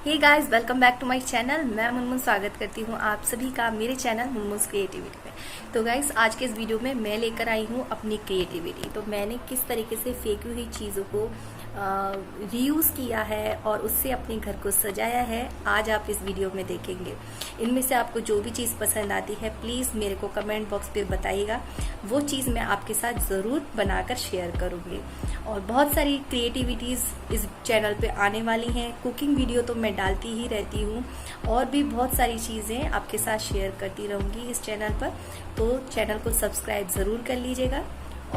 Hey guys, welcome back to my channel. मैं मुनमुन स्वागत करती हूँ आप सभी का मेरे चैनल मुनमुन्स क्रिएटिविटी में। तो गाइस, आज के इस वीडियो में मैं लेकर आई हूँ अपनी क्रिएटिविटी। तो मैंने किस तरीके से फेंकी हुई चीज़ों को रीयूज़ किया है और उससे अपने घर को सजाया है, आज आप इस वीडियो में देखेंगे। इनमें से आपको जो भी चीज़ पसंद आती है प्लीज़ मेरे को कमेंट बॉक्स पे बताइएगा, वो चीज़ मैं आपके साथ ज़रूर बनाकर शेयर करूँगी। और बहुत सारी क्रिएटिविटीज़ इस चैनल पे आने वाली हैं। कुकिंग वीडियो तो मैं डालती ही रहती हूँ और भी बहुत सारी चीज़ें आपके साथ शेयर करती रहूँगी इस चैनल पर। तो चैनल को सब्सक्राइब ज़रूर कर लीजिएगा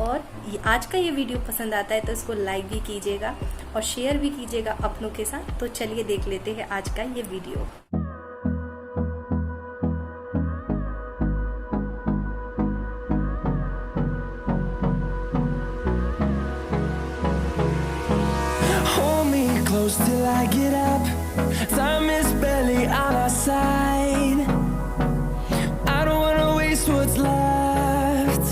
और आज का ये वीडियो पसंद आता है तो इसको लाइक भी कीजिएगा और शेयर भी कीजिएगा अपनों के साथ। तो चलिए देख लेते हैं आज का ये video. Close till I get up. Time is barely on our side. I don't wanna waste what's left.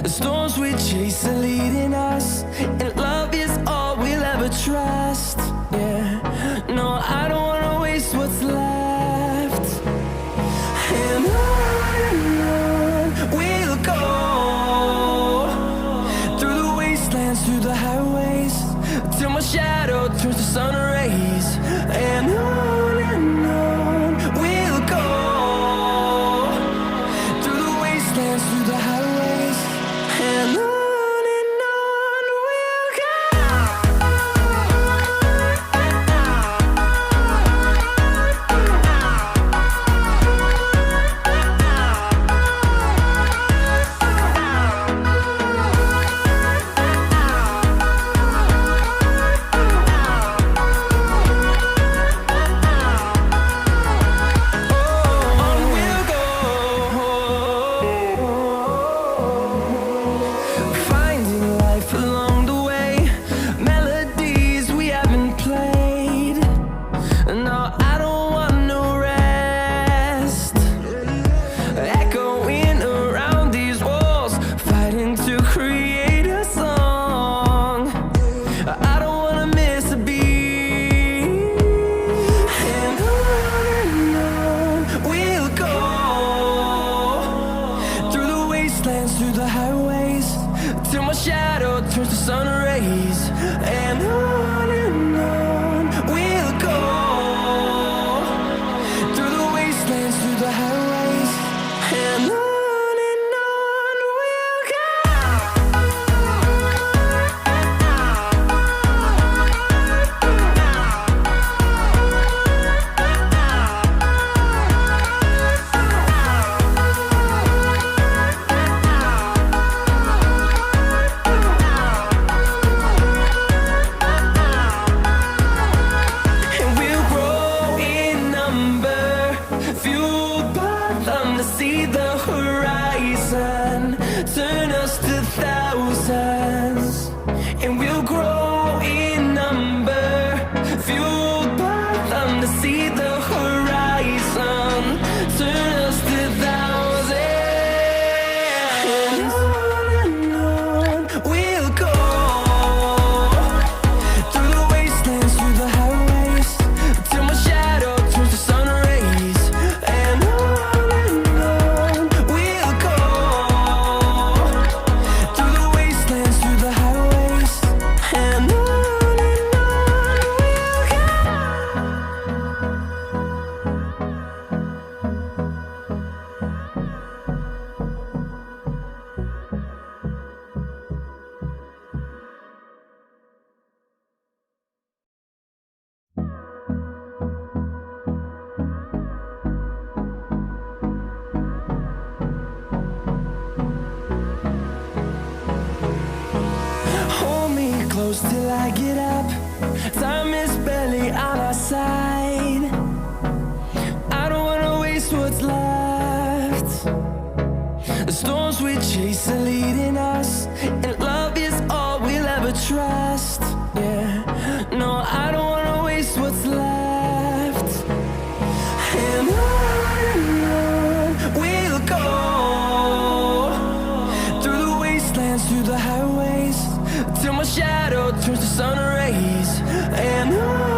The storms we chase are leading us, and love is all we'll ever trust. Yeah, no, I don't wanna waste what's left. And on we'll go, through the wastelands, through the highways, till my shadow turns to sun rays. And on we'll go, through the wastelands, through the highways. And on we'll go. Through the highways, till my shadow turns to sun rays. And on we'll go, through the wastelands, through the highways. And on we'll go. See the horizon turn us to thousands, and we'll grow in number, fueled by them to see the horizon turn us to thousands. And on we'll go, through the wastelands, through the highways, till my shadow turns to sun rays. And close till I get up. Time is barely on our side. I don't wanna waste what's left. The storms we chase are leading us, and love is all we'll ever trust. Yeah, no, I don't wanna waste what's left. And on we'll go, through the wastelands, through the highways, till my shadow turns to sun rays. And on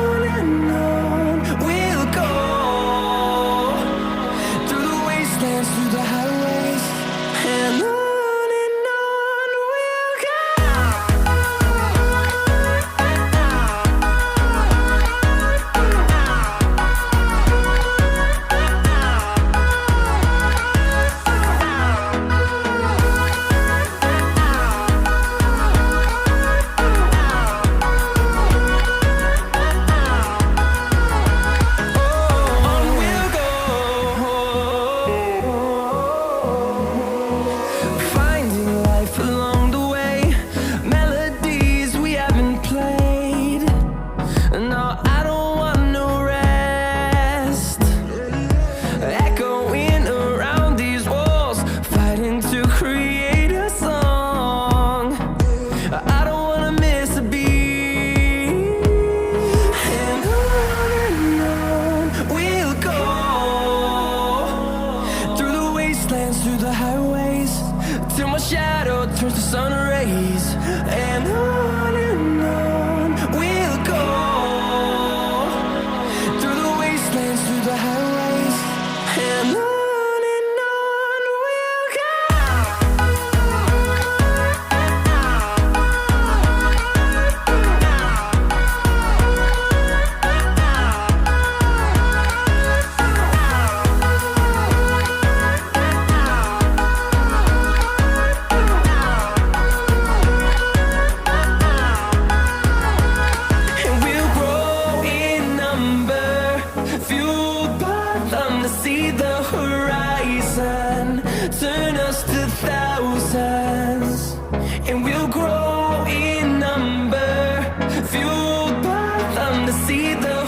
the